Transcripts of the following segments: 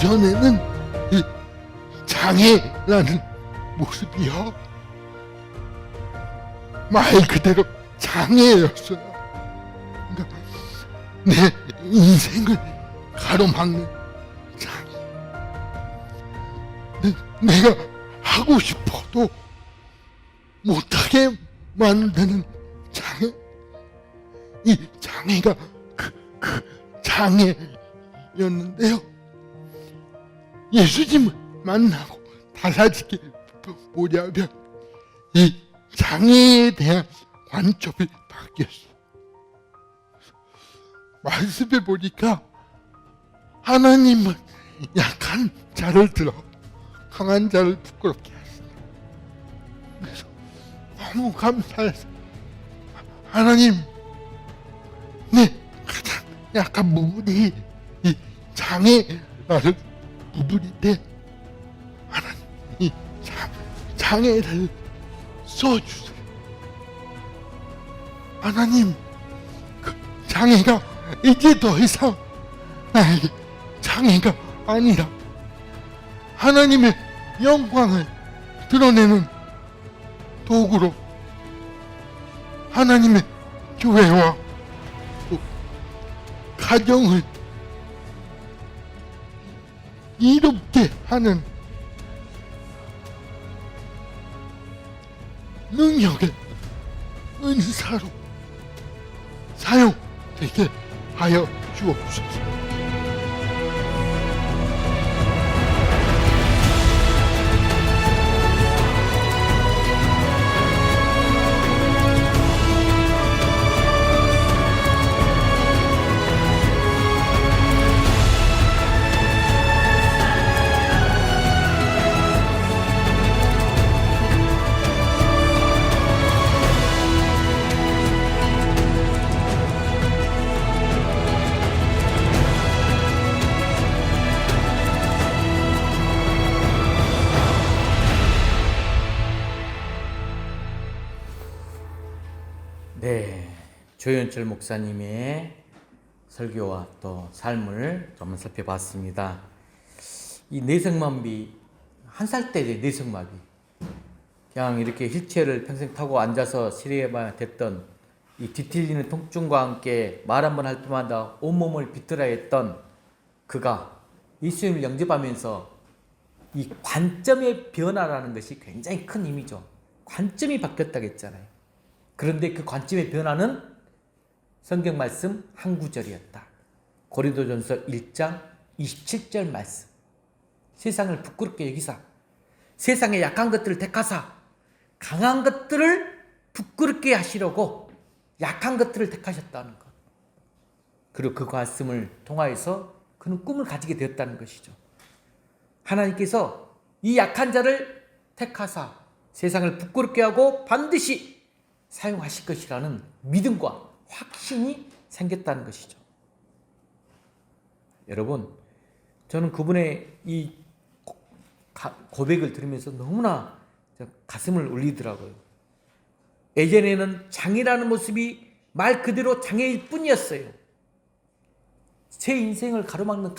전에는 이 장애라는 모습이요, 말 그대로 장애였어요. 그러니까 내 인생을 가로막는 장애. 내가 하고 싶어도 못하게 만드는 장애. 이 장애가 그 장애였는데요, 예수님을 만나고 달라지게 보려면 이 장애에 대한 관점이 바뀌었어요. 말씀해 보니까 하나님은 약한 자를 들어 강한 자를 부끄럽게 하신다. 그래서 너무 감사해서, 하나님, 내 가장 약한 부분이 이 장애라는 부분인데, 하나님 이 장애를 써주세요. 하나님, 그 장애가 이제 더 이상 나에게 장애가 아니라 하나님의 영광을 드러내는 도구로 하나님의 교회와 또 가정을 이롭게 하는 능력의 은사로 사용되게 하여 주옵소서. 네, 조현철 목사님의 설교와 또 삶을 좀 살펴봤습니다. 이 뇌성마비, 한 살 때 뇌성마비, 그냥 이렇게 휠체어를 평생 타고 앉아서 치료해봐야 됐던, 이 뒤틀리는 통증과 함께 말 한 번 할 때마다 온몸을 비틀어야 했던 그가 예수님을 영접하면서 이 관점의 변화라는 것이 굉장히 큰 힘이죠. 관점이 바뀌었다고 했잖아요. 그런데 그 관점의 변화는 성경 말씀 한 구절이었다. 고린도전서 1장 27절 말씀. 세상을 부끄럽게 여기사 세상의 약한 것들을 택하사 강한 것들을 부끄럽게 하시려고 약한 것들을 택하셨다는 것. 그리고 그 말씀을 통하여서 그는 꿈을 가지게 되었다는 것이죠. 하나님께서 이 약한 자를 택하사 세상을 부끄럽게 하고 반드시 사용하실 것이라는 믿음과 확신이 생겼다는 것이죠. 여러분, 저는 그분의 이 고백을 들으면서 너무나 가슴을 울리더라고요. 예전에는 장애라는 모습이 말 그대로 장애일 뿐이었어요. 제 인생을 가로막는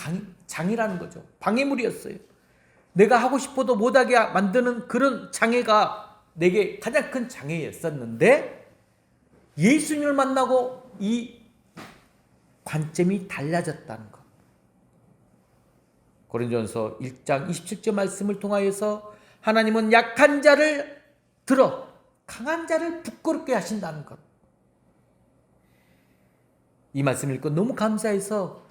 장애라는 거죠. 방해물이었어요. 내가 하고 싶어도 못하게 만드는 그런 장애가 내게 가장 큰 장애였었는데, 예수님을 만나고 이 관점이 달라졌다는 것. 고린도전서 1장 27절 말씀을 통하여서 하나님은 약한 자를 들어 강한 자를 부끄럽게 하신다는 것. 이 말씀을 읽고 너무 감사해서,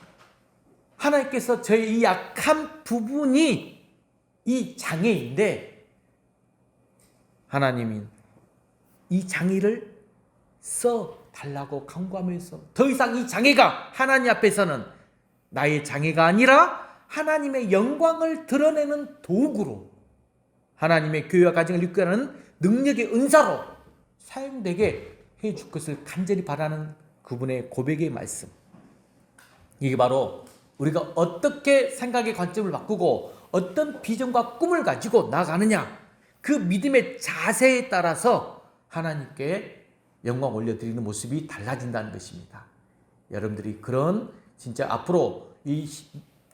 하나님께서 저의 이 약한 부분이 이 장애인데 하나님이 이 장애를 써달라고 간구하면서 더 이상 이 장애가 하나님 앞에서는 나의 장애가 아니라 하나님의 영광을 드러내는 도구로, 하나님의 교회와 가정을 이끌어가는 능력의 은사로 사용되게 해줄 것을 간절히 바라는 그분의 고백의 말씀. 이게 바로 우리가 어떻게 생각의 관점을 바꾸고 어떤 비전과 꿈을 가지고 나가느냐, 그 믿음의 자세에 따라서 하나님께 영광 올려드리는 모습이 달라진다는 것입니다. 여러분들이 그런 진짜 앞으로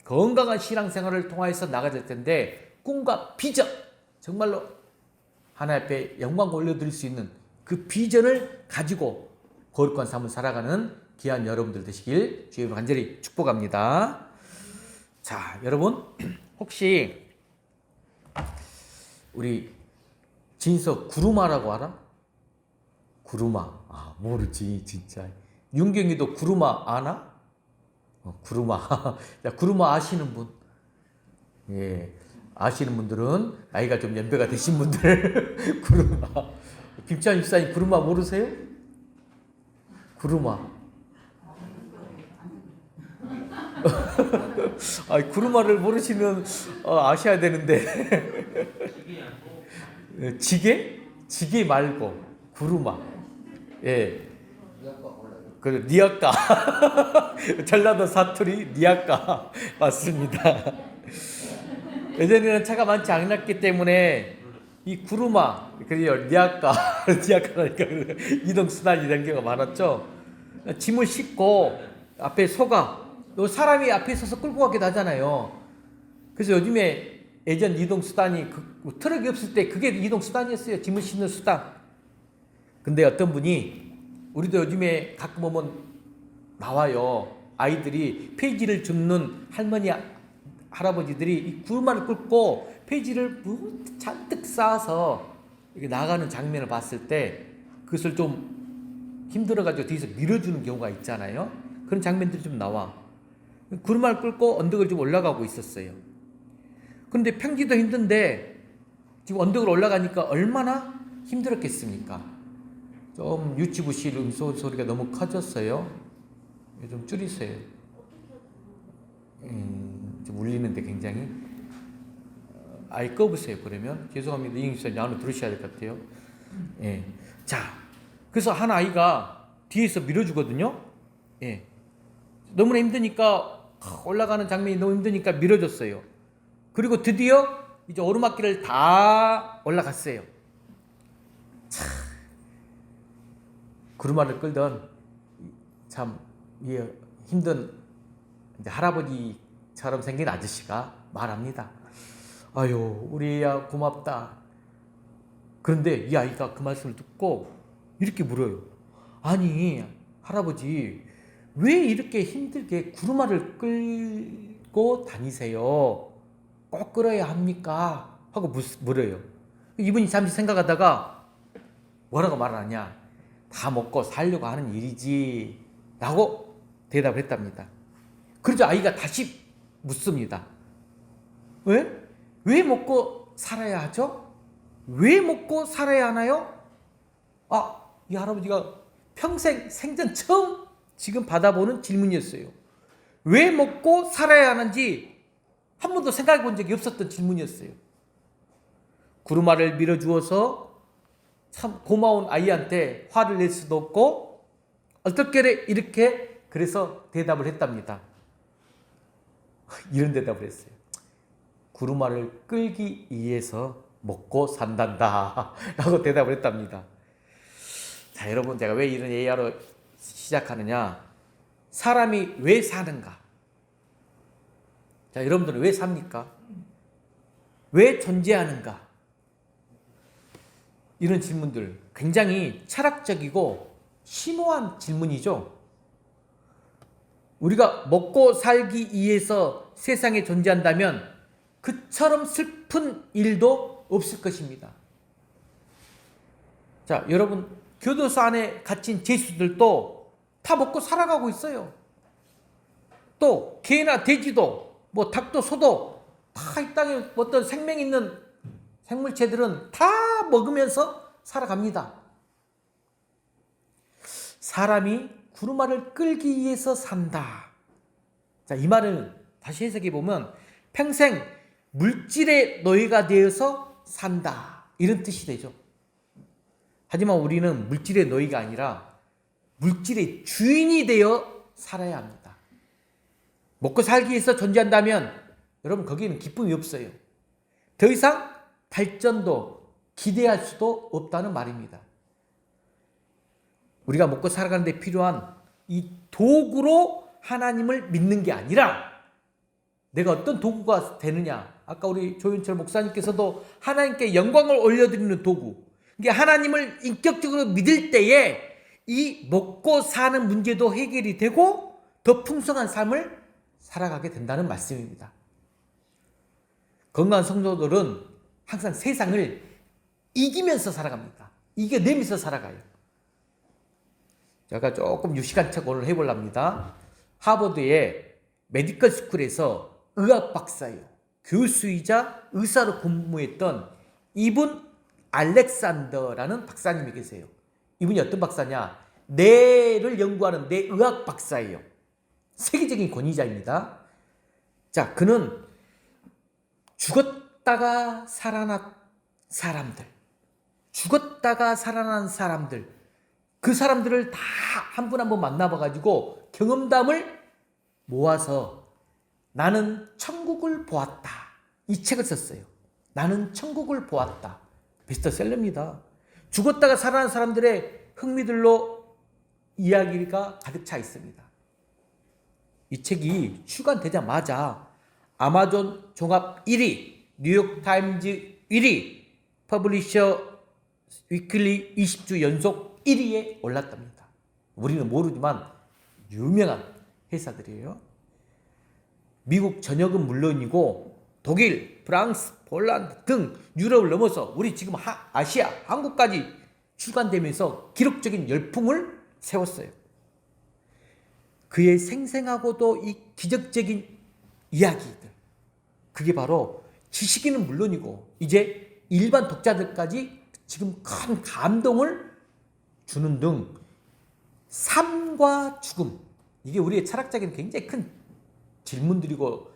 건강한 신앙생활을 통하여서 나가질 텐데 꿈과 비전, 정말로 하나님 앞에 영광 올려드릴 수 있는 그 비전을 가지고 거룩한 삶을 살아가는 귀한 여러분들 되시길 주님으로 간절히 축복합니다. 자, 여러분 혹시 우리 진석 구루마라고 알아? 구루마. 모르지 진짜. 윤경이도 구루마 아나? 구루마. 자, 구루마 아시는 분? 예. 아시는 분들은 나이가 좀 연배가 되신 분들 구루마. 김찬 집사님 구루마 모르세요? 구루마. 구루마를 모르시면 아셔야 되는데. 지게? 지게 말고 구루마. 예. 그 니아까. 전라도 사투리 니아까 맞습니다. 예전에는 차가 많지 않았기 때문에 이 구루마, 그래요 니아까, 니아까라니까 이동 수단이 된 경우가 많았죠. 짐을 싣고 앞에 소가, 사람이 앞에 서서 끌고 가기도 하잖아요. 그래서 요즘에 예전 이동 수단이 트럭이 없을 때 그게 이동 수단이었어요. 짐을 싣는 수단. 근데 어떤 분이 우리도 요즘에 가끔 보면 나와요. 아이들이 폐지를 줍는 할머니 할아버지들이 이 구루마를 끌고 폐지를 잔뜩 쌓아서 이렇게 나가는 장면을 봤을 때 그것을 좀 힘들어가지고 뒤에서 밀어주는 경우가 있잖아요. 그런 장면들이 좀 나와. 구루마를 끌고 언덕을 좀 올라가고 있었어요. 그런데 평지도 힘든데 지금 언덕을 올라가니까 얼마나 힘들었겠습니까? 좀 유치부실 음소 소리가 너무 커졌어요. 좀 줄이세요. 좀 울리는데 굉장히. 아예 꺼보세요. 그러면 죄송합니다. 이행수님 안으로 들으셔야 될 것 같아요. 예. 자, 그래서 한 아이가 뒤에서 밀어주거든요. 예. 너무나 힘드니까 올라가는 장면이 너무 힘드니까 밀어줬어요. 그리고 드디어 이제 오르막길을 다 올라갔어요. 참, 구루마를 끌던 참 힘든 이제 할아버지처럼 생긴 아저씨가 말합니다. 아유, 우리 애야 고맙다. 그런데 이 아이가 그 말씀을 듣고 이렇게 물어요. 아니, 할아버지, 왜 이렇게 힘들게 구루마를 끌고 다니세요? 꼭 끌어야 합니까? 하고 물어요. 이분이 잠시 생각하다가 뭐라고 말하냐? 다 먹고 살려고 하는 일이지 라고 대답을 했답니다. 그러자 아이가 다시 묻습니다. 왜? 왜 먹고 살아야 하죠? 왜 먹고 살아야 하나요? 이 할아버지가 평생 생전 처음 지금 받아보는 질문이었어요. 왜 먹고 살아야 하는지 한 번도 생각해 본 적이 없었던 질문이었어요. 구루마를 밀어주어서 참 고마운 아이한테 화를 낼 수도 없고 어떻게 이렇게 그래서 대답을 했답니다. 이런 대답을 했어요. 구루마를 끌기 위해서 먹고 산단다 라고 대답을 했답니다. 자, 여러분, 제가 왜 이런 예야로 시작하느냐? 사람이 왜 사는가? 자, 여러분들은 왜 삽니까? 왜 존재하는가? 이런 질문들 굉장히 철학적이고 심오한 질문이죠. 우리가 먹고 살기 위해서 세상에 존재한다면 그처럼 슬픈 일도 없을 것입니다. 자, 여러분, 교도소 안에 갇힌 죄수들도 다 먹고 살아가고 있어요. 또 개나 돼지도 뭐 닭도 소도 다 이 땅에 어떤 생명 있는 생물체들은 다 먹으면서 살아갑니다. 사람이 구루마를 끌기 위해서 산다. 자, 이 말을 다시 해석해 보면 평생 물질의 노예가 되어서 산다. 이런 뜻이 되죠. 하지만 우리는 물질의 노예가 아니라 물질의 주인이 되어 살아야 합니다. 먹고 살기 위해서 존재한다면 여러분 거기에는 기쁨이 없어요. 더 이상 발전도 기대할 수도 없다는 말입니다. 우리가 먹고 살아가는 데 필요한 이 도구로 하나님을 믿는 게 아니라 내가 어떤 도구가 되느냐. 아까 우리 조윤철 목사님께서도 하나님께 영광을 올려드리는 도구. 이게 하나님을 인격적으로 믿을 때에 이 먹고 사는 문제도 해결이 되고 더 풍성한 삶을 살아가게 된다는 말씀입니다. 건강한 성도들은 항상 세상을 이기면서 살아갑니다. 이겨내면서 살아가요. 제가 조금 유시간책 오늘 해보랍니다. 하버드의 메디컬 스쿨에서 의학 박사예요. 교수이자 의사로 근무했던 이분 알렉산더라는 박사님이 계세요. 이분이 어떤 박사냐? 뇌를 연구하는 뇌의학 박사예요. 세계적인 권위자입니다. 자, 그는 죽었다가 살아난 사람들, 죽었다가 살아난 사람들, 그 사람들을 다 한 분 한 분 만나봐가지고 경험담을 모아서 나는 천국을 보았다. 이 책을 썼어요. 나는 천국을 보았다. 베스트셀러입니다. 죽었다가 살아난 사람들의 흥미들로 이야기가 가득 차 있습니다. 이 책이 출간되자마자 아마존 종합 1위, 뉴욕타임즈 1위, 퍼블리셔 위클리 20주 연속 1위에 올랐답니다. 우리는 모르지만 유명한 회사들이에요. 미국 전역은 물론이고 독일, 프랑스, 폴란드 등 유럽을 넘어서 우리 지금 아시아, 한국까지 출간되면서 기록적인 열풍을 세웠어요. 그의 생생하고도 이 기적적인 이야기들, 그게 바로 지식인은 물론이고 이제 일반 독자들까지 지금 큰 감동을 주는 등 삶과 죽음, 이게 우리의 철학적인 굉장히 큰 질문들이고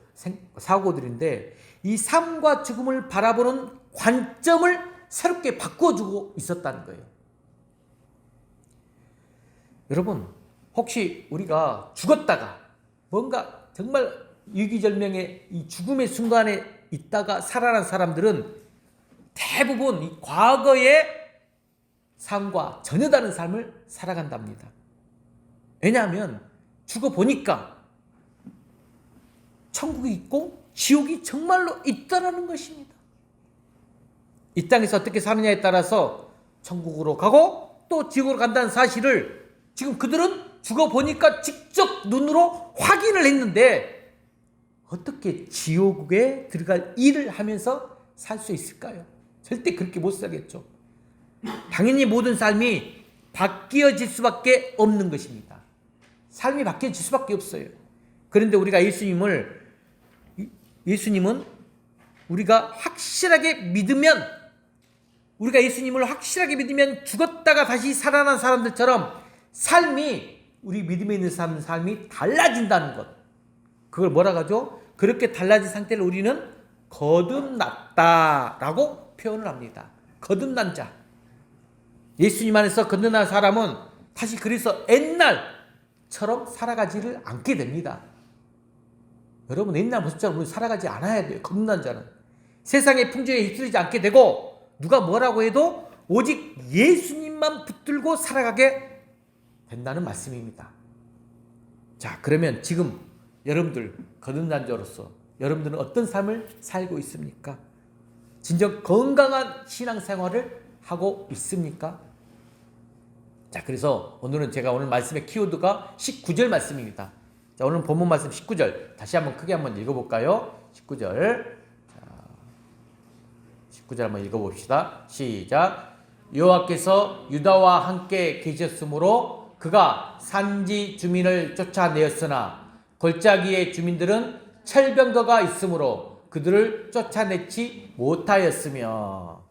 사고들인데 이 삶과 죽음을 바라보는 관점을 새롭게 바꿔주고 있었다는 거예요. 여러분, 혹시 우리가 죽었다가 뭔가 정말 위기절명의 이 죽음의 순간에 있다가 살아난 사람들은 대부분 이 과거의 삶과 전혀 다른 삶을 살아간답니다. 왜냐하면 죽어보니까 천국이 있고 지옥이 정말로 있다라는 것입니다. 이 땅에서 어떻게 사느냐에 따라서 천국으로 가고 또 지옥으로 간다는 사실을 지금 그들은 죽어보니까 직접 눈으로 확인을 했는데 어떻게 지옥에 들어갈 일을 하면서 살 수 있을까요? 절대 그렇게 못 살겠죠. 당연히 모든 삶이 바뀌어질 수밖에 없는 것입니다. 삶이 바뀌어질 수밖에 없어요. 그런데 우리가 예수님은 우리가 확실하게 믿으면, 우리가 예수님을 확실하게 믿으면 죽었다가 다시 살아난 사람들처럼 삶이, 우리 믿음에 있는 사람의 삶이 달라진다는 것. 그걸 뭐라고 하죠? 그렇게 달라진 상태를 우리는 거듭났다라고 표현을 합니다. 거듭난 자. 예수님 안에서 거듭난 사람은 다시 그래서 옛날처럼 살아가지를 않게 됩니다. 여러분, 옛날 모습처럼 우리 살아가지 않아야 돼요. 거듭난 자는. 세상의 풍조에 휩쓸리지 않게 되고 누가 뭐라고 해도 오직 예수님만 붙들고 살아가게 된다는 말씀입니다. 자, 그러면 지금 여러분들 거듭난 자로서 여러분들은 어떤 삶을 살고 있습니까? 진정 건강한 신앙생활을 하고 있습니까? 자, 그래서 오늘은 제가 오늘 말씀의 키워드가 19절 말씀입니다. 자, 오늘 본문 말씀 19절 다시 한번 크게 한번 읽어볼까요? 19절 19절 한번 읽어봅시다. 시작. 여호와께서 유다와 함께 계셨으므로 그가 산지 주민을 쫓아내었으나 골짜기의 주민들은 철병거가 있으므로 그들을 쫓아내지 못하였으며.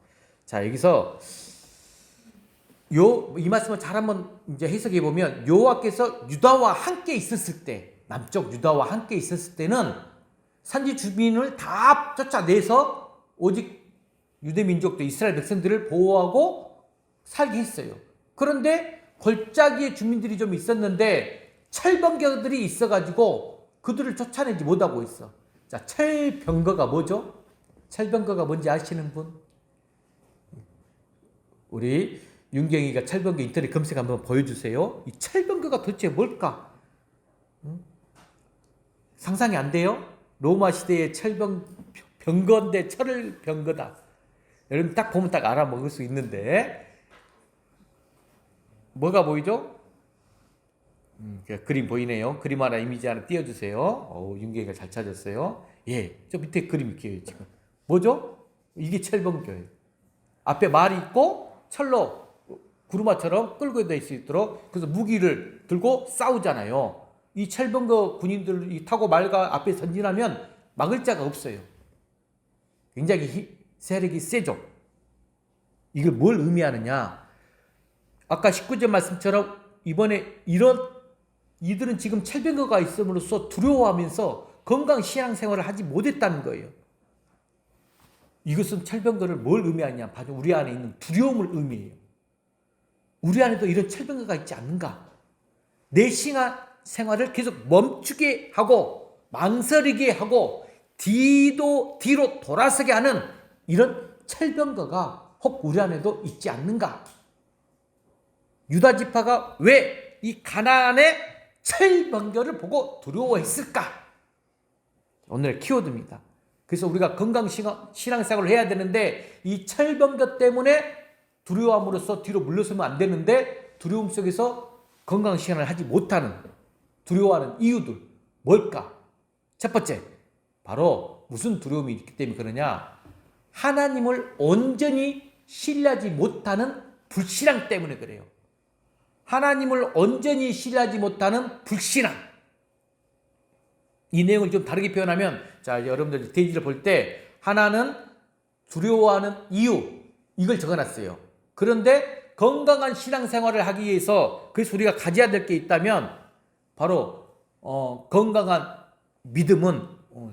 자, 여기서 이 말씀을 잘 한번 이제 해석해 보면 여호와께서 유다와 함께 있었을 때, 남쪽 유다와 함께 있었을 때는 산지 주민을 다 쫓아내서 오직 유대 민족도 이스라엘 백성들을 보호하고 살게 했어요. 그런데 골짜기의 주민들이 좀 있었는데 철병거들이 있어가지고 그들을 쫓아내지 못하고 있어. 자, 철병거가 뭐죠? 철병거가 뭔지 아시는 분? 우리 윤경이가 철병거 인터넷 검색 한번 보여주세요. 이 철병거가 도대체 뭘까? 상상이 안 돼요? 로마 시대의 병거인데 철을 병거다. 여러분 딱 보면 딱 알아먹을 수 있는데 뭐가 보이죠? 그림 보이네요. 그림 하나 이미지 하나 띄워주세요. 윤경이가 잘 찾았어요. 예, 저 밑에 그림이 끼어요 지금. 뭐죠? 이게 철병거예요. 앞에 말이 있고 철로 구루마처럼 끌고 다닐 수 있도록 그래서 무기를 들고 싸우잖아요. 이 철병거 군인들이 타고 말과 앞에 전진하면 막을 자가 없어요. 굉장히 세력이 세죠. 이걸 뭘 의미하느냐? 아까 19절 말씀처럼 이번에 이들은 지금 철병거가 있음으로써 두려워하면서 건강 신앙생활을 하지 못했다는 거예요. 이것은 철병거를 뭘 의미하냐? 바로 우리 안에 있는 두려움을 의미해요. 우리 안에도 이런 철병거가 있지 않는가? 내 신앙생활을 계속 멈추게 하고 망설이게 하고 뒤로 돌아서게 하는 이런 철병거가 혹 우리 안에도 있지 않는가? 유다 지파가 왜 이 가나안의 철병거를 보고 두려워했을까? 오늘의 키워드입니다. 그래서 우리가 건강 신앙생활을 해야 되는데 이 철병거 때문에 두려움으로써 뒤로 물러서면 안 되는데 두려움 속에서 건강 신앙을 하지 못하는 두려워하는 이유들 뭘까? 첫 번째, 바로 무슨 두려움이 있기 때문에 그러냐? 하나님을 온전히 신뢰하지 못하는 불신앙 때문에 그래요. 하나님을 온전히 신뢰하지 못하는 불신앙. 이 내용을 좀 다르게 표현하면, 자, 여러분들 대지를 볼 때, 하나는 두려워하는 이유, 이걸 적어놨어요. 그런데 건강한 신앙생활을 하기 위해서, 그래서 우리가 가져야 될 게 있다면, 바로, 건강한 믿음은,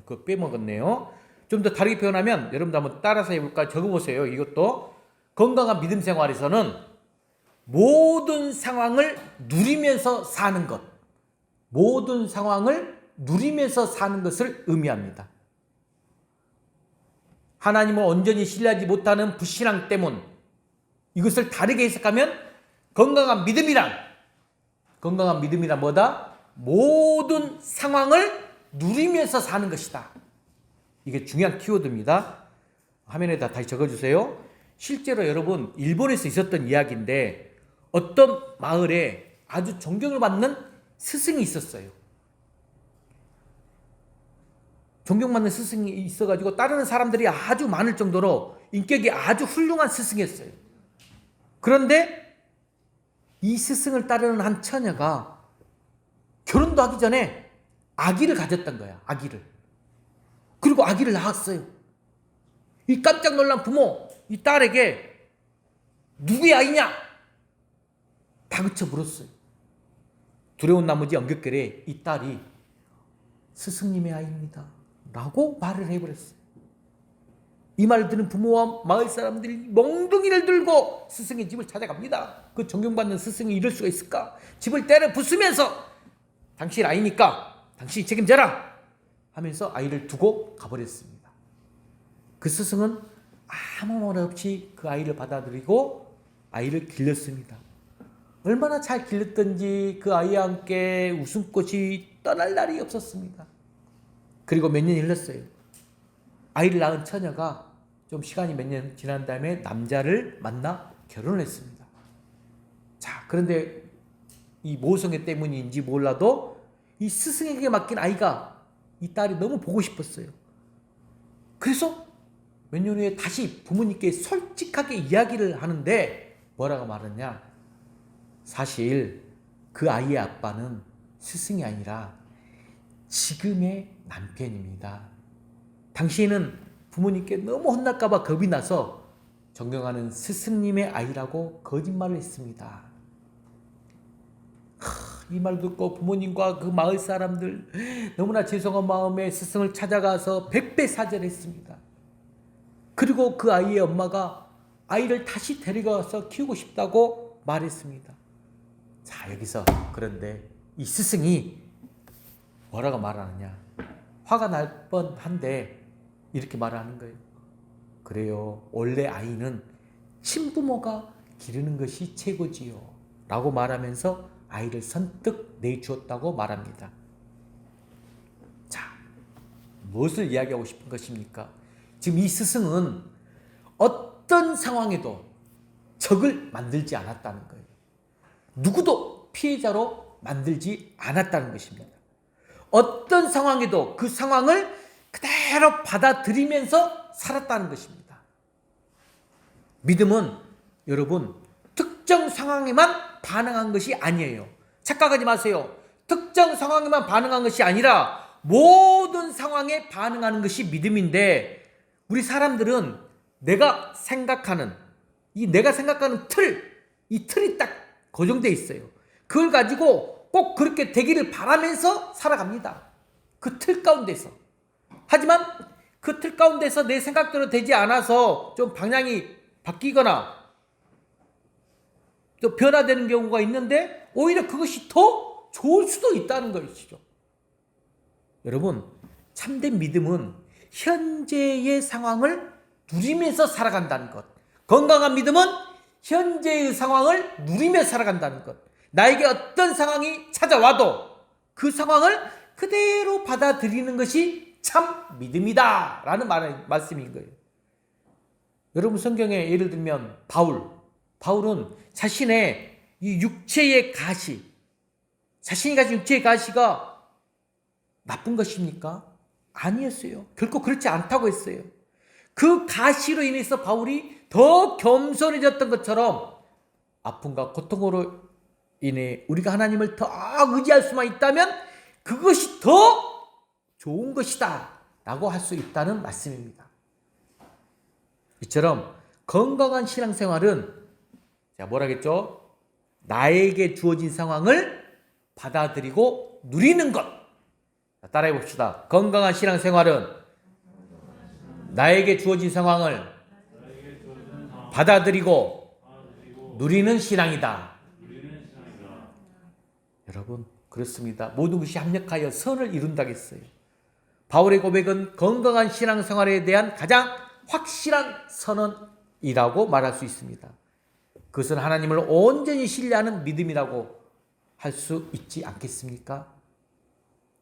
그거 빼먹었네요. 좀 더 다르게 표현하면, 여러분들 한번 따라서 해볼까요? 적어보세요. 이것도. 건강한 믿음 생활에서는 모든 상황을 누리면서 사는 것. 모든 상황을 누리면서 사는 것을 의미합니다. 하나님을 온전히 신뢰하지 못하는 불신앙 때문. 이것을 다르게 해석하면 건강한 믿음이란 뭐다? 모든 상황을 누리면서 사는 것이다. 이게 중요한 키워드입니다. 화면에다 다시 적어주세요. 실제로 여러분 일본에서 있었던 이야기인데 어떤 마을에 아주 존경을 받는 스승이 있었어요. 존경받는 스승이 있어가지고 따르는 사람들이 아주 많을 정도로 인격이 아주 훌륭한 스승이었어요. 그런데 이 스승을 따르는 한 처녀가 결혼도 하기 전에 아기를 가졌던 거야. 아기를. 그리고 아기를 낳았어요. 이 깜짝 놀란 부모, 이 딸에게 누구의 아이냐? 다그쳐 물었어요. 두려운 나머지 엉겹결에 이 딸이 스승님의 아이입니다 라고 말을 해버렸어요. 이 말을 들은 부모와 마을 사람들이 몽둥이를 들고 스승의 집을 찾아갑니다. 그 존경받는 스승이 이럴 수가 있을까? 집을 때려 부수면서 당신 아이니까 당신이 책임져라 하면서 아이를 두고 가버렸습니다. 그 스승은 아무 말 없이 그 아이를 받아들이고 아이를 길렀습니다. 얼마나 잘 길렀던지 그 아이와 함께 웃음꽃이 떠날 날이 없었습니다. 그리고 몇 년이 흘렀어요. 아이를 낳은 처녀가 좀 시간이 몇 년 지난 다음에 남자를 만나 결혼을 했습니다. 자, 그런데 이 모성애 때문인지 몰라도 이 스승에게 맡긴 아이가 이 딸이 너무 보고 싶었어요. 그래서 몇 년 후에 다시 부모님께 솔직하게 이야기를 하는데 뭐라고 말했냐? 사실 그 아이의 아빠는 스승이 아니라 지금의 남편입니다. 당신은 부모님께 너무 혼날까봐 겁이 나서 존경하는 스승님의 아이라고 거짓말을 했습니다. 이 말 듣고 부모님과 그 마을 사람들 너무나 죄송한 마음에 스승을 찾아가서 백배사절했습니다. 그리고 그 아이의 엄마가 아이를 다시 데려가서 키우고 싶다고 말했습니다. 자, 여기서 그런데 이 스승이 뭐라고 말하느냐? 화가 날 뻔한데 이렇게 말하는 거예요. 그래요. 원래 아이는 친부모가 기르는 것이 최고지요 라고 말하면서 아이를 선뜻 내주었다고 말합니다. 자, 무엇을 이야기하고 싶은 것입니까? 지금 이 스승은 어떤 상황에도 적을 만들지 않았다는 거예요. 누구도 피해자로 만들지 않았다는 것입니다. 어떤 상황에도 그 상황을 그대로 받아들이면서 살았다는 것입니다. 믿음은 여러분 특정 상황에만 반응한 것이 아니에요. 착각하지 마세요. 특정 상황에만 반응한 것이 아니라 모든 상황에 반응하는 것이 믿음인데, 우리 사람들은 내가 생각하는 이 틀이 딱 고정되어 있어요. 그걸 가지고 꼭 그렇게 되기를 바라면서 살아갑니다. 그 틀 가운데서. 하지만 그 틀 가운데서 내 생각대로 되지 않아서 좀 방향이 바뀌거나 또 변화되는 경우가 있는데, 오히려 그것이 더 좋을 수도 있다는 것이죠. 여러분, 참된 믿음은 현재의 상황을 누리면서 살아간다는 것. 건강한 믿음은 현재의 상황을 누리며 살아간다는 것. 나에게 어떤 상황이 찾아와도 그 상황을 그대로 받아들이는 것이 참 믿음이다 라는 말씀인 거예요. 여러분, 성경에 예를 들면 바울은 자신의 이 육체의 가시, 자신이 가진 육체의 가시가 나쁜 것입니까? 아니었어요. 결코 그렇지 않다고 했어요. 그 가시로 인해서 바울이 더 겸손해졌던 것처럼 아픔과 고통으로 인해 우리가 하나님을 더 의지할 수만 있다면 그것이 더 좋은 것이다 라고 할 수 있다는 말씀입니다. 이처럼 건강한 신앙생활은 뭐라겠죠? 나에게 주어진 상황을 받아들이고 누리는 것. 따라해 봅시다. 건강한 신앙생활은 나에게 주어진 상황을 받아들이고 누리는 신앙이다. 여러분, 그렇습니다. 모든 것이 합력하여 선을 이룬다고 했어요. 바울의 고백은 건강한 신앙생활에 대한 가장 확실한 선언이라고 말할 수 있습니다. 그것은 하나님을 온전히 신뢰하는 믿음이라고 할 수 있지 않겠습니까?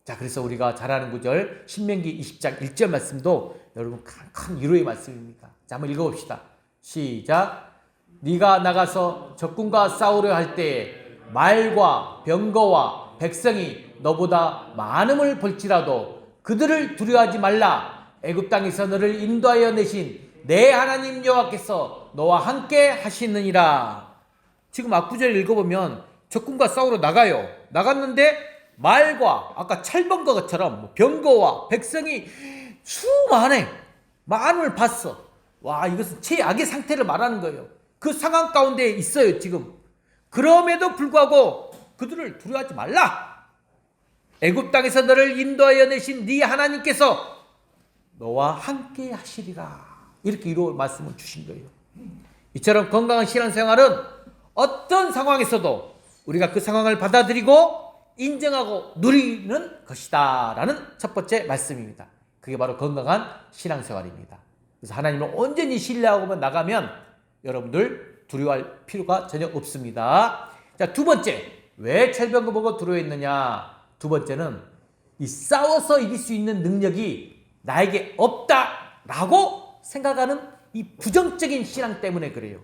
자, 그래서 우리가 잘 아는 구절 신명기 20장 1절 말씀도 여러분 큰 위로의 말씀입니다. 자, 한번 읽어봅시다. 시작. 네가 나가서 적군과 싸우려 할 때에 말과 병거와 백성이 너보다 많음을 볼지라도 그들을 두려워하지 말라. 애굽 땅에서 너를 인도하여 내신 내 하나님 여호와께서 너와 함께 하시느니라. 지금 앞구절 읽어보면 적군과 싸우러 나가요. 나갔는데 말과 아까 찰번거처럼 병거와 백성이 수많은 많음을 봤어. 와, 이것은 최악의 상태를 말하는 거예요. 그 상황 가운데 있어요 지금. 그럼에도 불구하고 그들을 두려워하지 말라. 애굽 땅에서 너를 인도하여 내신 네 하나님께서 너와 함께 하시리라. 이렇게 이로 말씀을 주신 거예요. 이처럼 건강한 신앙생활은 어떤 상황에서도 우리가 그 상황을 받아들이고 인정하고 누리는 것이다 라는 첫 번째 말씀입니다. 그게 바로 건강한 신앙생활입니다. 그래서 하나님을 온전히 신뢰하고만 나가면 여러분들 두려워할 필요가 전혀 없습니다. 자, 두 번째, 왜 철병거 보고 두려워했느냐? 두 번째는 이 싸워서 이길 수 있는 능력이 나에게 없다라고 생각하는 이 부정적인 신앙 때문에 그래요.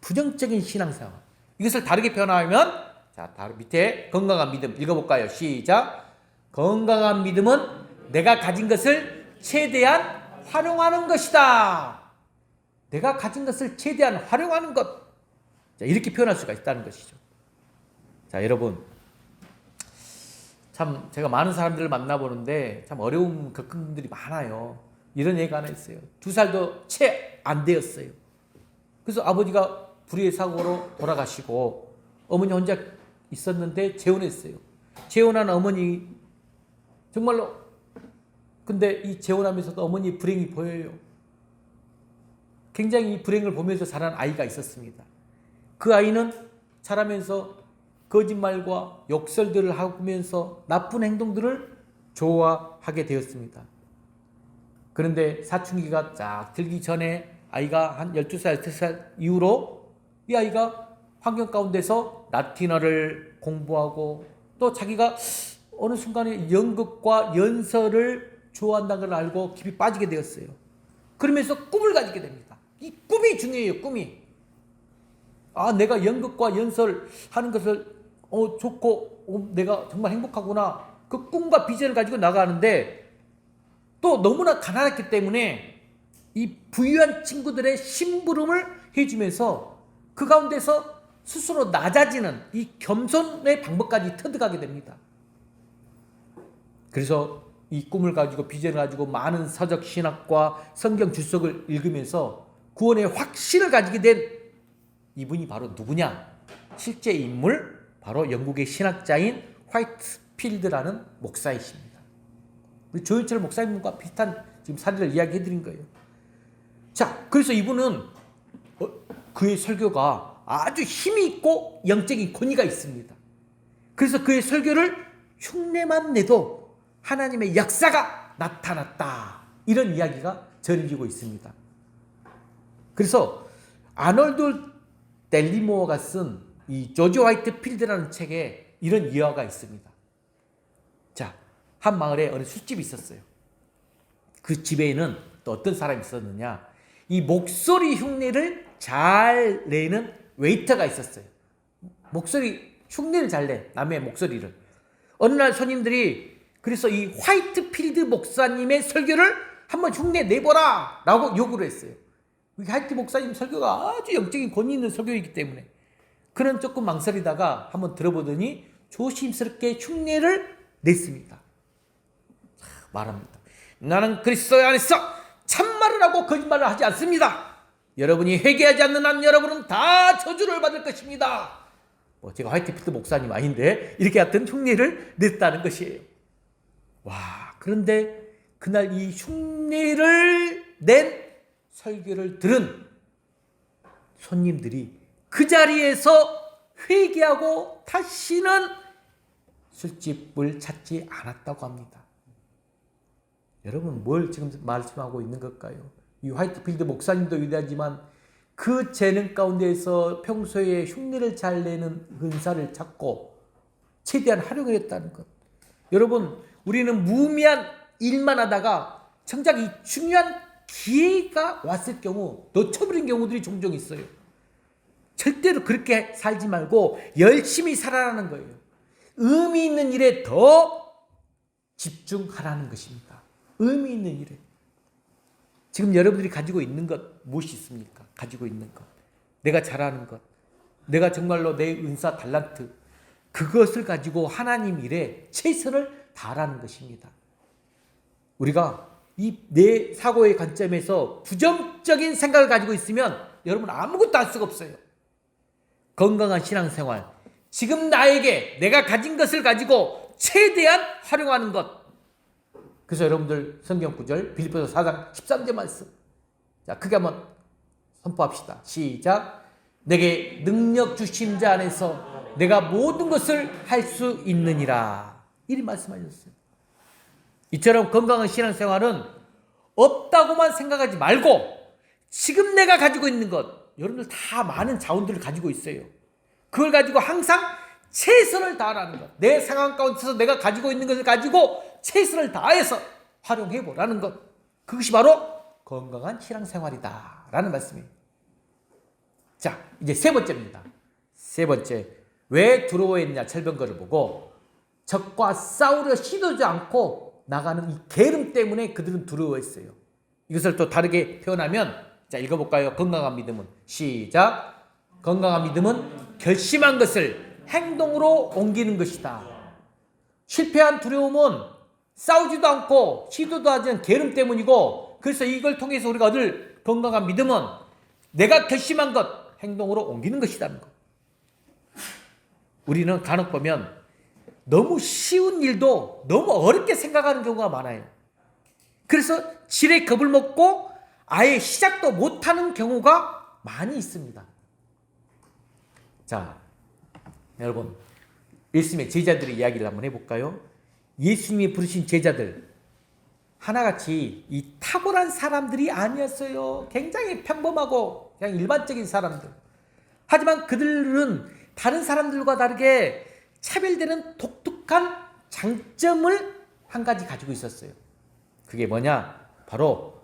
부정적인 신앙생활. 이것을 다르게 표현하면, 자, 밑에 건강한 믿음 읽어볼까요? 시작. 건강한 믿음은 내가 가진 것을 최대한 활용하는 것이다. 내가 가진 것을 최대한 활용하는 것. 자, 이렇게 표현할 수가 있다는 것이죠. 자, 여러분, 참 제가 많은 사람들을 만나보는데 참 어려움 겪은 분들이 많아요. 이런 얘기가 하나 있어요. 2살도 채 안 되었어요. 그래서 아버지가 불의의 사고로 돌아가시고 어머니 혼자 있었는데 재혼했어요. 재혼한 어머니 정말로, 근데 이 재혼하면서도 어머니 불행이 보여요. 굉장히 이 불행을 보면서 자란 아이가 있었습니다. 그 아이는 자라면서 거짓말과 욕설들을 하면서 나쁜 행동들을 좋아하게 되었습니다. 그런데 사춘기가 쫙 들기 전에 아이가 한 12살, 13살 이후로 이 아이가 환경 가운데서 라틴어를 공부하고 또 자기가 어느 순간에 연극과 연설을 좋아한다는 걸 알고 깊이 빠지게 되었어요. 그러면서 꿈을 가지게 됩니다. 이 꿈이 중요해요. 꿈이. 내가 연극과 연설하는 것을 좋고 내가 정말 행복하구나. 그 꿈과 비전을 가지고 나가는데 또 너무나 가난했기 때문에 이 부유한 친구들의 심부름을 해주면서 그 가운데서 스스로 낮아지는 이 겸손의 방법까지 터득하게 됩니다. 그래서 이 꿈을 가지고 비전을 가지고 많은 서적 신학과 성경 주석을 읽으면서 구원의 확신을 가지게 된 이분이 바로 누구냐? 실제 인물 바로 영국의 신학자인 화이트필드라는 목사이십니다. 우리 조현철 목사님과 비슷한 지금 사례를 이야기해 드린 거예요. 자, 그래서 이분은 그의 설교가 아주 힘이 있고 영적인 권위가 있습니다. 그래서 그의 설교를 흉내만 내도 하나님의 역사가 나타났다. 이런 이야기가 전해지고 있습니다. 그래서 아놀드 델리모어가 쓴 이 조지 화이트필드라는 책에 이런 이야기가 있습니다. 자, 한 마을에 어느 술집이 있었어요. 그 집에는 또 어떤 사람이 있었느냐? 이 목소리 흉내를 잘 내는 웨이터가 있었어요. 목소리 흉내를 잘 내, 남의 목소리를. 어느 날 손님들이 그래서 이 화이트필드 목사님의 설교를 한번 흉내 내보라 라고 요구를 했어요. 화이트 목사님 설교가 아주 영적인 권위 있는 설교이기 때문에. 그는 조금 망설이다가 한번 들어보더니 조심스럽게 흉내를 냈습니다. 말합니다. 나는 그리스도 안에서 참말을 하고 거짓말을 하지 않습니다. 여러분이 회개하지 않는 한 여러분은 다 저주를 받을 것입니다. 제가 화이트필드 목사님 아닌데 이렇게 하여튼 흉내를 냈다는 것이에요. 와, 그런데 그날 이 흉내를 낸 설교를 들은 손님들이 그 자리에서 회개하고 다시는 술집을 찾지 않았다고 합니다. 여러분 뭘 지금 말씀하고 있는 걸까요? 이 화이트필드 목사님도 위대하지만 그 재능 가운데에서 평소에 흉내를 잘 내는 은사를 찾고 최대한 활용을 했다는 것. 여러분 우리는 무의미한 일만 하다가 정작 이 중요한 기회가 왔을 경우 놓쳐버린 경우들이 종종 있어요. 절대로 그렇게 살지 말고 열심히 살아라는 거예요. 의미 있는 일에 더 집중하라는 것입니다. 의미 있는 일에. 지금 여러분들이 가지고 있는 것 무엇이 있습니까? 가지고 있는 것. 내가 잘하는 것. 내가 정말로 내 은사, 달란트. 그것을 가지고 하나님 일에 최선을 다하라는 것입니다. 우리가 이 내 사고의 관점에서 부정적인 생각을 가지고 있으면 여러분 아무것도 할 수가 없어요. 건강한 신앙생활. 지금 나에게 내가 가진 것을 가지고 최대한 활용하는 것. 그래서 여러분들 성경 구절 빌립보서 4장 13절 말씀. 자, 크게 한번 선포합시다. 시작. 내게 능력 주신 자 안에서 내가 모든 것을 할 수 있느니라. 이리 말씀하셨어요. 이처럼 건강한 신앙생활은 없다고만 생각하지 말고 지금 내가 가지고 있는 것. 여러분들 다 많은 자원들을 가지고 있어요. 그걸 가지고 항상 최선을 다하라는 것. 내 상황 가운데서 내가 가지고 있는 것을 가지고 최선을 다해서 활용해 보라는 것. 그것이 바로 건강한 신앙생활이다 라는 말씀이에요. 자, 이제 세 번째입니다. 세 번째. 왜 두려워했냐 철병거를 보고 적과 싸우려 시도하지 않고 나가는 이 게으름 때문에 그들은 두려워했어요. 이것을 또 다르게 표현하면 자, 읽어볼까요? 건강한 믿음은 시작. 건강한 믿음은 결심한 것을 행동으로 옮기는 것이다. 실패한 두려움은 싸우지도 않고 시도도 하지 않은 게으름 때문이고 그래서 이걸 통해서 우리가 얻을 건강한 믿음은 내가 결심한 것 행동으로 옮기는 것이라는 것. 우리는 간혹 보면 너무 쉬운 일도 너무 어렵게 생각하는 경우가 많아요. 그래서 지레 겁을 먹고 아예 시작도 못하는 경우가 많이 있습니다. 자, 여러분 예수님의 제자들의 이야기를 한번 해볼까요? 예수님이 부르신 제자들 하나같이 이 탁월한 사람들이 아니었어요. 굉장히 평범하고 그냥 일반적인 사람들. 하지만 그들은 다른 사람들과 다르게 차별되는 독특한 장점을 한 가지 가지고 있었어요. 그게 뭐냐? 바로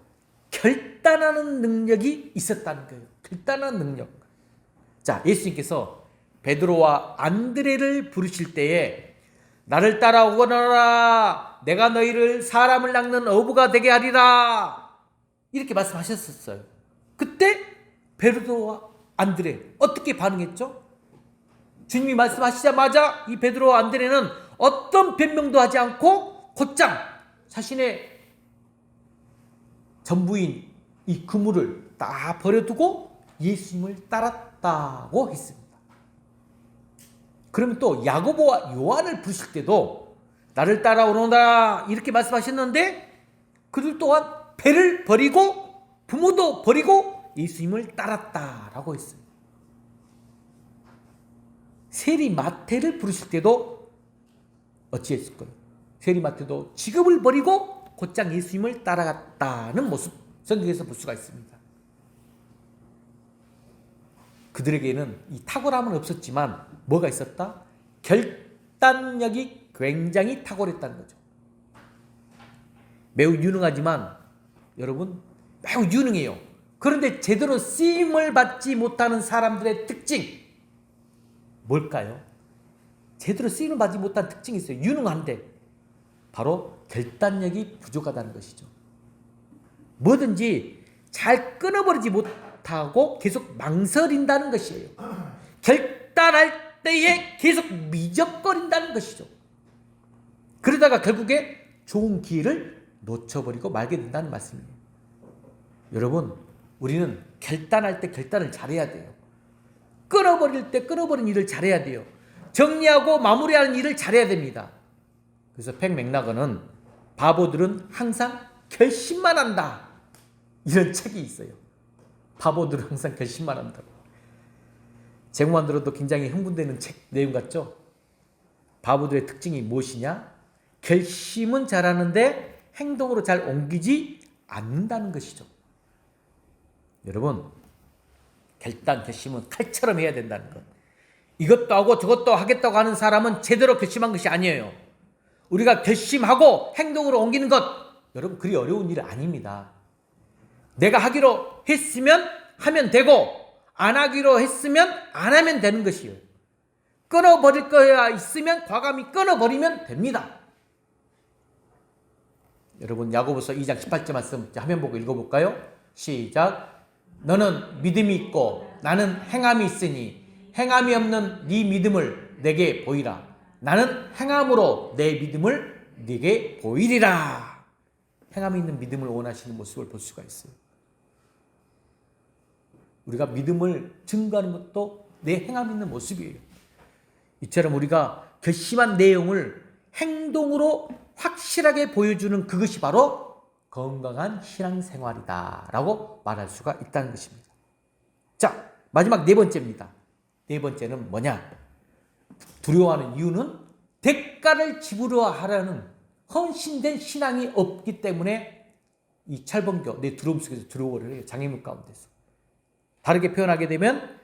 결단하는 능력이 있었다는 거예요. 결단하는 능력. 자, 예수님께서 베드로와 안드레를 부르실 때에 나를 따라오거라. 내가 너희를 사람을 낚는 어부가 되게 하리라. 이렇게 말씀하셨었어요. 그때 베드로와 안드레 어떻게 반응했죠? 주님이 말씀하시자마자 이 베드로와 안드레는 어떤 변명도 하지 않고 곧장 자신의 전부인 이 그물을 다 버려두고 예수님을 따랐다고 했습니다. 그러면 또 야고보와 요한을 부르실 때도 나를 따라오너라 이렇게 말씀하셨는데 그들 또한 배를 버리고 부모도 버리고 예수님을 따랐다라고 했어요. 세리 마태를 부르실 때도 어찌했을까요? 세리 마태도 직업을 버리고 곧장 예수님을 따라갔다는 모습 성경에서 볼 수가 있습니다. 그들에게는 이 탁월함은 없었지만 뭐가 있었다? 결단력이 굉장히 탁월했다는 거죠. 매우 유능하지만 여러분 매우 유능해요. 그런데 제대로 쓰임을 받지 못하는 사람들의 특징 뭘까요? 제대로 쓰임을 받지 못한 특징이 있어요. 유능한데 바로 결단력이 부족하다는 것이죠. 뭐든지 잘 끊어버리지 못하고 계속 망설인다는 것이에요. 결단할 때에 계속 미적거린다는 것이죠. 그러다가 결국에 좋은 기회를 놓쳐버리고 말게 된다는 말씀이에요. 여러분, 우리는 결단할 때 결단을 잘해야 돼요. 끊어버릴 때 끊어버린 일을 잘해야 돼요. 정리하고 마무리하는 일을 잘해야 됩니다. 그래서 팩 맥락은 바보들은 항상 결심만 한다. 이런 책이 있어요. 바보들은 항상 결심만 한다고. 제목만 들어도 굉장히 흥분되는 책 내용 같죠? 바보들의 특징이 무엇이냐? 결심은 잘하는데 행동으로 잘 옮기지 않는다는 것이죠. 여러분, 결심은 칼처럼 해야 된다는 것. 이것도 하고 저것도 하겠다고 하는 사람은 제대로 결심한 것이 아니에요. 우리가 결심하고 행동으로 옮기는 것, 여러분 그리 어려운 일 아닙니다. 내가 하기로 했으면 하면 되고 안 하기로 했으면 안 하면 되는 것이에요. 끊어버릴 거야 있으면 과감히 끊어버리면 됩니다. 여러분 야고보서 2장 18절 말씀 화면 보고 읽어볼까요? 시작. 너는 믿음이 있고 나는 행함이 있으니 행함이 없는 네 믿음을 내게 보이라. 나는 행함으로 내 믿음을 네게 보이리라. 행함이 있는 믿음을 원하시는 모습을 볼 수가 있어요. 우리가 믿음을 증거하는 것도 내 행함 있는 모습이에요. 이처럼 우리가 결심한 내용을 행동으로 확실하게 보여주는 그것이 바로 건강한 신앙생활이다 라고 말할 수가 있다는 것입니다. 자, 마지막 네 번째입니다. 네 번째는 뭐냐? 두려워하는 이유는 대가를 지불하라는 헌신된 신앙이 없기 때문에 이 찰번겨 내 두려움 속에서 두려워를 해요. 장애물 가운데서. 다르게 표현하게 되면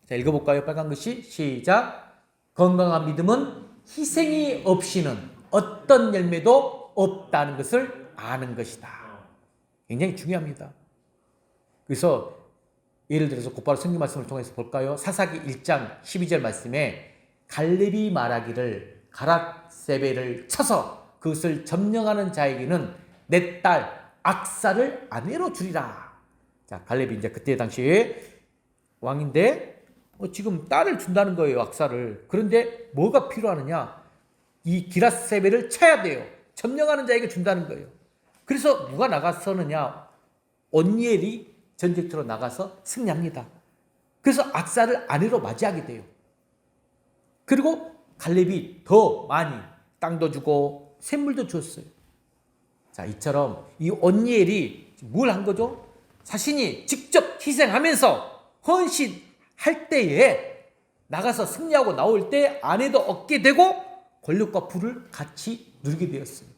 자 읽어볼까요? 빨간 글씨 시작. 건강한 믿음은 희생이 없이는 어떤 열매도 없다는 것을 아는 것이다. 굉장히 중요합니다. 그래서 예를 들어서 곧바로 성경 말씀을 통해서 볼까요? 사사기 1장 12절 말씀에 갈렙이 말하기를 가랏세벨을 쳐서 그것을 점령하는 자에게는 내 딸 악사를 아내로 주리라. 자, 갈렙이 이제 그때 당시에 왕인데 지금 딸을 준다는 거예요, 악사를. 그런데 뭐가 필요하느냐? 이 기랏세벨을 쳐야 돼요. 점령하는 자에게 준다는 거예요. 그래서 누가 나가서느냐? 온니엘이 전쟁터로 나가서 승리합니다. 그래서 악사를 아내로 맞이하게 돼요. 그리고 갈렙이 더 많이 땅도 주고 샘물도 줬어요. 자, 이처럼 이 온니엘이 뭘 한 거죠? 자신이 직접 희생하면서 헌신할 때에 나가서 승리하고 나올 때 아내도 얻게 되고 권력과 부를 같이 누리게 되었어요.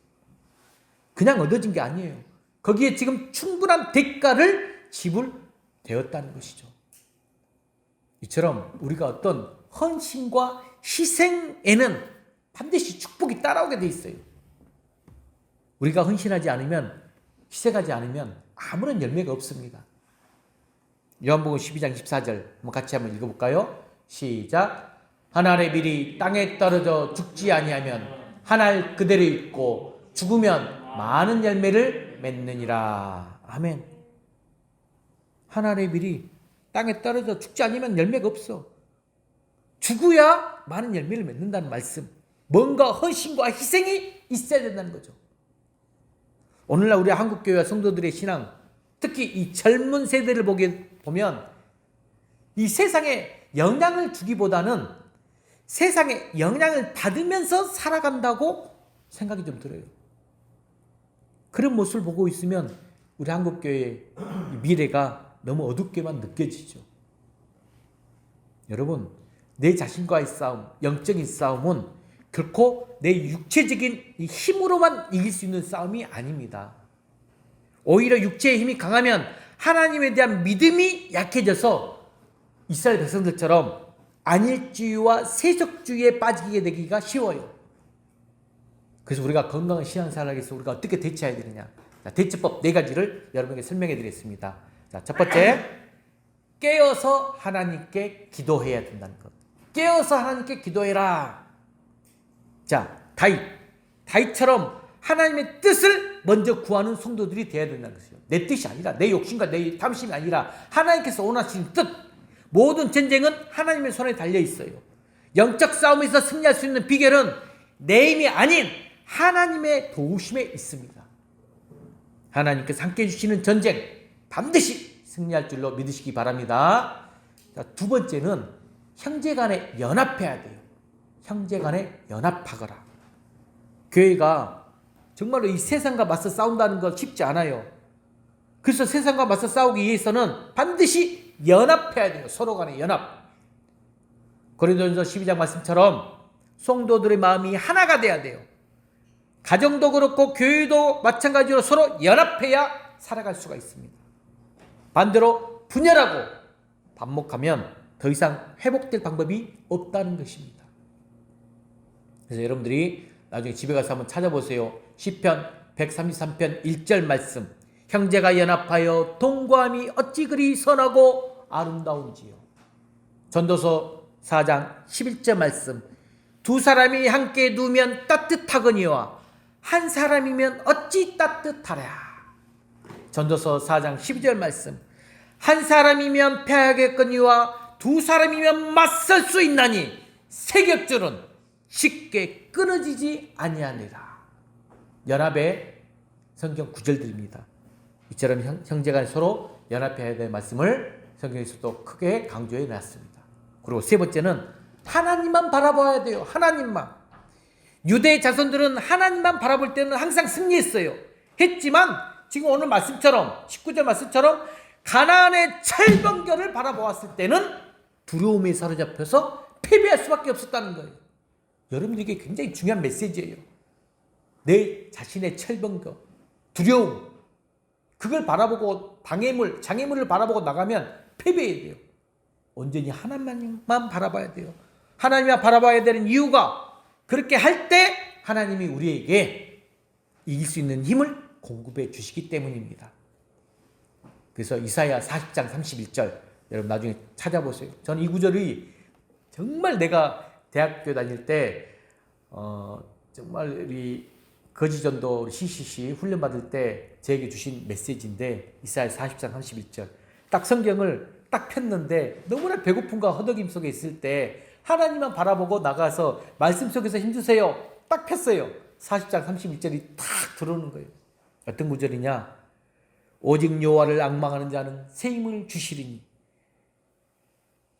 그냥 얻어진 게 아니에요. 거기에 지금 충분한 대가를 지불되었다는 것이죠. 이처럼 우리가 어떤 헌신과 희생에는 반드시 축복이 따라오게 돼 있어요. 우리가 헌신하지 않으면, 희생하지 않으면 아무런 열매가 없습니다. 요한복음 12장 14절 한번 같이 한번 읽어볼까요? 시작. 한 알의 밀이 땅에 떨어져 죽지 아니하면 한 알 그대로 있고 죽으면 많은 열매를 맺느니라. 아멘. 한 알의 밀이 땅에 떨어져 죽지 않으면 열매가 없어. 죽어야 많은 열매를 맺는다는 말씀. 뭔가 헌신과 희생이 있어야 된다는 거죠. 오늘날 우리 한국교회와 성도들의 신앙, 특히 이 젊은 세대를 보면 이 세상에 영향을 주기보다는 세상에 영향을 받으면서 살아간다고 생각이 좀 들어요. 그런 모습을 보고 있으면 우리 한국교회의 미래가 너무 어둡게만 느껴지죠. 여러분, 내 자신과의 싸움, 영적인 싸움은 결코 내 육체적인 힘으로만 이길 수 있는 싸움이 아닙니다. 오히려 육체의 힘이 강하면 하나님에 대한 믿음이 약해져서 이스라엘 백성들처럼 안일주의와 세속주의에 빠지게 되기가 쉬워요. 그래서 우리가 건강한 신앙생활을 하기 위해서 우리가 어떻게 대처해야 되느냐. 자, 대처법 4가지를 여러분에게 설명해 드리겠습니다. 자, 첫 번째, 깨어서 하나님께 기도해야 된다는 것. 깨어서 하나님께 기도해라. 자, 다윗처럼 하나님의 뜻을 먼저 구하는 성도들이 되어야 된다는 것이죠. 내 뜻이 아니라, 내 욕심과 내 탐심이 아니라 하나님께서 원하시는 뜻. 모든 전쟁은 하나님의 손에 달려 있어요. 영적 싸움에서 승리할 수 있는 비결은 내 힘이 아닌 하나님의 도우심에 있습니다. 하나님께서 함께 해주시는 전쟁 반드시 승리할 줄로 믿으시기 바랍니다. 자, 두 번째는 형제간에 연합해야 돼요. 형제간에 연합하거라. 교회가 정말로 이 세상과 맞서 싸운다는 건 쉽지 않아요. 그래서 세상과 맞서 싸우기 위해서는 반드시 연합해야 돼요. 서로 간의 연합. 고린도전서 12장 말씀처럼 성도들의 마음이 하나가 돼야 돼요. 가정도 그렇고 교회도 마찬가지로 서로 연합해야 살아갈 수가 있습니다. 반대로 분열하고 반목하면 더 이상 회복될 방법이 없다는 것입니다. 그래서 여러분들이 나중에 집에 가서 한번 찾아보세요. 시편 133편 1절 말씀. 형제가 연합하여 동거함이 어찌 그리 선하고 아름다운지요. 전도서 4장 11절 말씀. 두 사람이 함께 누우면 따뜻하거니와 한 사람이면 어찌 따뜻하랴. 전도서 4장 12절 말씀. 한 사람이면 패하겠거니와 두 사람이면 맞설 수 있나니 세격줄은 쉽게 끊어지지 아니하니라. 연합의 성경 구절들입니다. 이처럼 형제간 서로 연합해야 될 말씀을 성경에서도 크게 강조해 놨습니다. 그리고 세 번째는 하나님만 바라봐야 돼요. 하나님만. 유대 자손들은 하나님만 바라볼 때는 항상 승리했어요. 했지만 지금 오늘 말씀처럼 19절 말씀처럼 가나안의 철번결을 바라보았을 때는 두려움에 사로잡혀서 패배할 수밖에 없었다는 거예요. 여러분들에게 굉장히 중요한 메시지예요. 내 자신의 철번결, 두려움, 그걸 바라보고 장애물을 바라보고 나가면 패배해야 돼요. 온전히 하나님만 바라봐야 돼요. 하나님만 바라봐야 되는 이유가 그렇게 할 때 하나님이 우리에게 이길 수 있는 힘을 공급해 주시기 때문입니다. 그래서 이사야 40장 31절 여러분 나중에 찾아보세요. 저는 이 구절이 정말 내가 대학교 다닐 때 정말 우리 거지전도 CCC 훈련 받을 때 저에게 주신 메시지인데 이사야 40장 31절 딱 성경을 딱 폈는데 너무나 배고픔과 허덕임 속에 있을 때 하나님만 바라보고 나가서 말씀 속에서 힘주세요. 딱 폈어요. 40장 31절이 탁 들어오는 거예요. 어떤 구절이냐? 오직 여호와를 앙망하는 자는 새 힘을 주시리니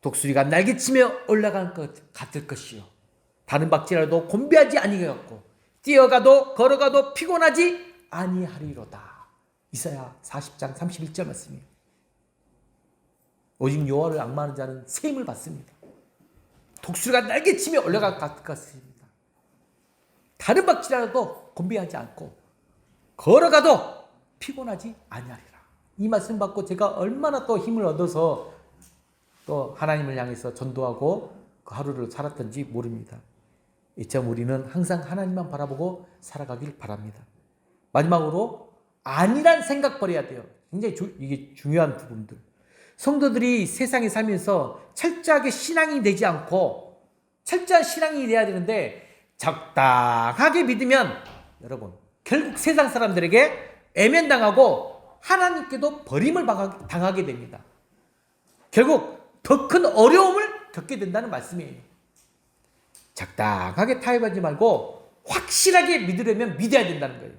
독수리가 날개치며 올라가는 것 같을 것이요 다른 박질라도 곤비하지 아니하였고 뛰어가도 걸어가도 피곤하지 아니하리로다. 이사야 40장 31절 말씀이에요. 오직 여호와를 앙망하는 자는 새 힘을 받습니다. 독수리가 날개치며 올라갈 것 같습니다. 다른 박질라도 곤비하지 않고 걸어가도 피곤하지 아니하리라. 이 말씀 받고 제가 얼마나 또 힘을 얻어서 또 하나님을 향해서 전도하고 그 하루를 살았던지 모릅니다. 이처럼 우리는 항상 하나님만 바라보고 살아가길 바랍니다. 마지막으로 아니란 생각 버려야 돼요. 굉장히 이게 중요한 부분들. 성도들이 세상에 살면서 철저하게 신앙이 되지 않고 철저한 신앙이 돼야 되는데 적당하게 믿으면 여러분 결국 세상 사람들에게 애면당하고 하나님께도 버림을 당하게 됩니다. 결국 더 큰 어려움을 겪게 된다는 말씀이에요. 적당하게 타협하지 말고 확실하게 믿으려면 믿어야 된다는 거예요.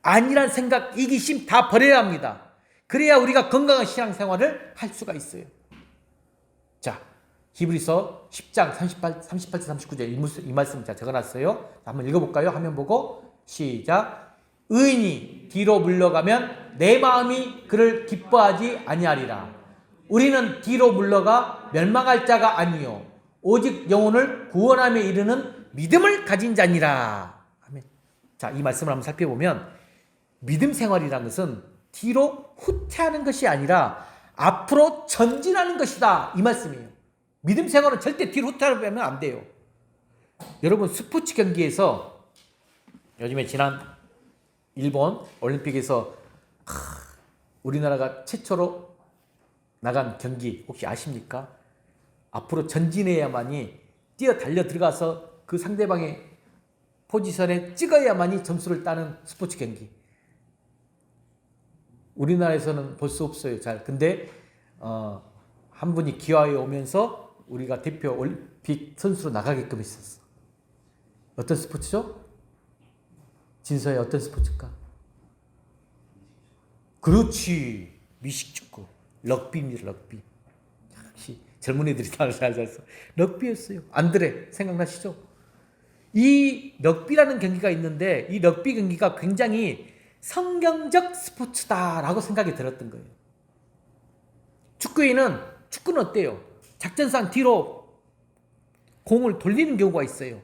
아니란 생각, 이기심 다 버려야 합니다. 그래야 우리가 건강한 신앙생활을 할 수가 있어요. 자, 히브리서 10장 38절 39절 이 말씀 제가 적어놨어요. 한번 읽어볼까요? 화면 보고 시작. 의인이 뒤로 물러가면 내 마음이 그를 기뻐하지 아니하리라. 우리는 뒤로 물러가 멸망할 자가 아니요 오직 영혼을 구원함에 이르는 믿음을 가진 자니라. 아멘. 자, 이 말씀을 한번 살펴보면 믿음 생활이라는 것은 뒤로 후퇴하는 것이 아니라 앞으로 전진하는 것이다. 이 말씀이에요. 믿음 생활은 절대 뒤로 후퇴하면 안 돼요. 여러분 스포츠 경기에서 요즘에 지난 일본 올림픽에서 우리나라가 최초로 나간 경기 혹시 아십니까? 앞으로 전진해야만이 뛰어 달려 들어가서 그 상대방의 포지션에 찍어야만이 점수를 따는 스포츠 경기. 우리나라에서는 볼 수 없어요. 잘. 근데 한 분이 기화에 오면서 우리가 대표 올림픽 선수로 나가게끔 했었어. 어떤 스포츠죠? 진서야 어떤 스포츠일까? 그렇지. 미식축구. 럭비입니다. 럭비. 역시 젊은 애들이 다 잘 써. 럭비였어요. 안드레 생각나시죠? 이 럭비라는 경기가 있는데 이 럭비 경기가 굉장히 성경적 스포츠다라고 생각이 들었던 거예요. 축구는 어때요? 작전상 뒤로 공을 돌리는 경우가 있어요.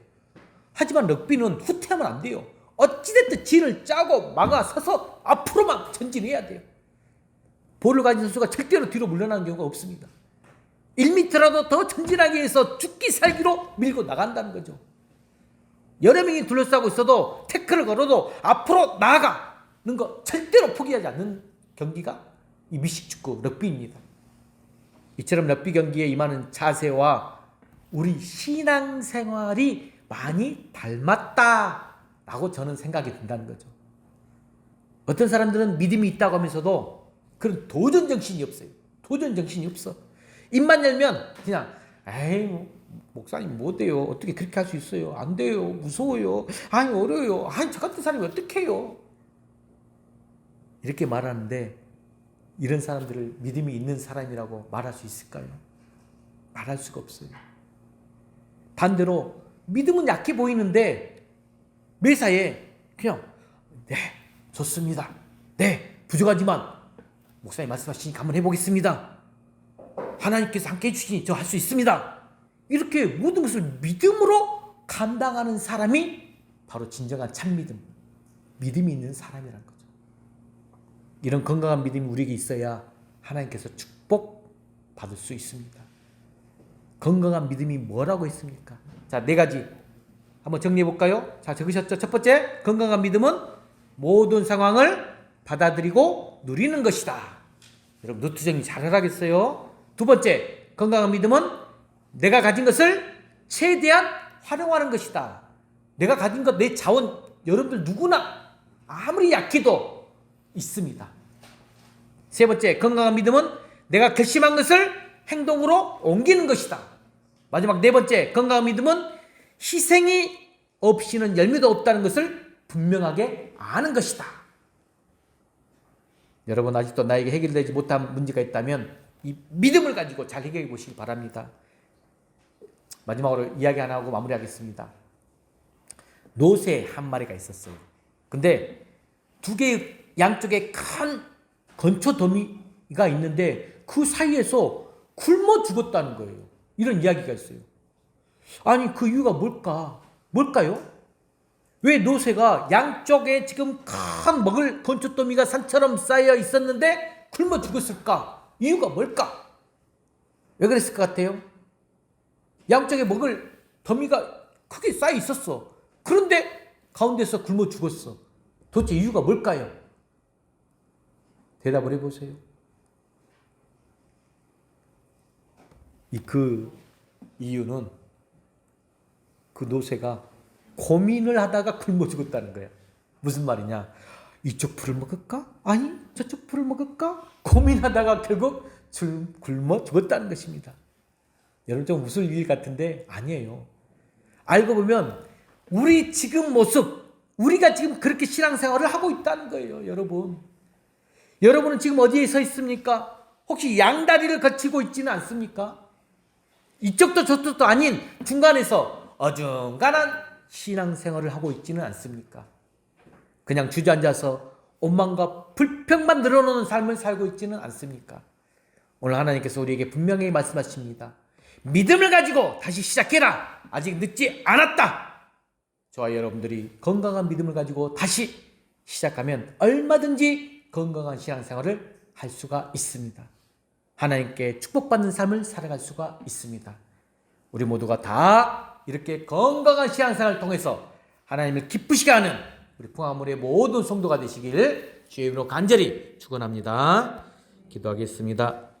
하지만 럭비는 후퇴하면 안 돼요. 어찌됐든 진을 짜고 막아서서 앞으로만 전진해야 돼요. 볼을 가진 선수가 절대로 뒤로 물러나는 경우가 없습니다. 1m라도 더 전진하기 위해서 죽기 살기로 밀고 나간다는 거죠. 여러 명이 둘러싸고 있어도 태클을 걸어도 앞으로 나아가는 거 절대로 포기하지 않는 경기가 이 미식축구 럭비입니다. 이처럼 럭비 경기에 임하는 자세와 우리 신앙생활이 많이 닮았다라고 저는 생각이 든다는 거죠. 어떤 사람들은 믿음이 있다고 하면서도 그런 도전 정신이 없어요. 도전 정신이 없어. 입만 열면 그냥 에이 목사님 못 돼요. 어떻게 그렇게 할 수 있어요? 안 돼요. 무서워요. 아니 어려워요. 아니 저 같은 사람이 어떻게 해요? 이렇게 말하는데 이런 사람들을 믿음이 있는 사람이라고 말할 수 있을까요? 말할 수가 없어요. 반대로 믿음은 약해 보이는데 매사에 그냥 네 좋습니다. 네 부족하지만 목사님 말씀하시니까 한번 해보겠습니다. 하나님께서 함께 해주시니 저 할 수 있습니다. 이렇게 모든 것을 믿음으로 감당하는 사람이 바로 진정한 참믿음, 믿음이 있는 사람이란 거죠. 이런 건강한 믿음이 우리에게 있어야 하나님께서 축복 받을 수 있습니다. 건강한 믿음이 뭐라고 했습니까? 자, 4가지 한번 정리해 볼까요? 자, 적으셨죠? 첫 번째, 건강한 믿음은 모든 상황을 받아들이고 누리는 것이다. 여러분 노트 정리 잘 하라겠어요. 두 번째, 건강한 믿음은 내가 가진 것을 최대한 활용하는 것이다. 내가 가진 것, 내 자원, 여러분들 누구나 아무리 약해도 있습니다. 세 번째, 건강한 믿음은 내가 결심한 것을 행동으로 옮기는 것이다. 마지막 4번째, 건강한 믿음은 희생이 없이는 열매도 없다는 것을 분명하게 아는 것이다. 여러분 아직도 나에게 해결되지 못한 문제가 있다면 이 믿음을 가지고 잘 해결해 보시기 바랍니다. 마지막으로 이야기 하나 하고 마무리하겠습니다. 노새 한 마리가 있었어요. 근데 두 개의 양쪽에 큰 건초 더미가 있는데 그 사이에서 굶어 죽었다는 거예요. 이런 이야기가 있어요. 아니 그 이유가 뭘까요? 왜 노새가 양쪽에 지금 큰 먹을 건초더미가 산처럼 쌓여 있었는데 굶어 죽었을까? 이유가 뭘까? 왜 그랬을 것 같아요? 양쪽에 먹을 더미가 크게 쌓여 있었어. 그런데 가운데서 굶어 죽었어. 도대체 이유가 뭘까요? 대답을 해보세요. 그 이유는 그 노새가 고민을 하다가 굶어 죽었다는 거야. 무슨 말이냐? 이쪽 풀을 먹을까? 아니 저쪽 풀을 먹을까? 고민하다가 결국 굶어 죽었다는 것입니다. 여러분 좀 웃을 일 같은데 아니에요. 알고 보면 우리 지금 모습, 우리가 지금 그렇게 신앙생활을 하고 있다는 거예요. 여러분은 지금 어디에 서 있습니까? 혹시 양다리를 거치고 있지는 않습니까? 이쪽도 저쪽도 아닌 중간에서 어중간한 신앙생활을 하고 있지는 않습니까? 그냥 주저앉아서 원망과 불평만 늘어놓는 삶을 살고 있지는 않습니까? 오늘 하나님께서 우리에게 분명히 말씀하십니다. 믿음을 가지고 다시 시작해라. 아직 늦지 않았다. 저와 여러분들이 건강한 믿음을 가지고 다시 시작하면 얼마든지 건강한 신앙생활을 할 수가 있습니다. 하나님께 축복받는 삶을 살아갈 수가 있습니다. 우리 모두가 다 이렇게 건강한 신앙생활을 통해서 하나님을 기쁘시게 하는 우리 풍화물의 모든 성도가 되시기를 주의 이름으로 간절히 축원합니다. 기도하겠습니다.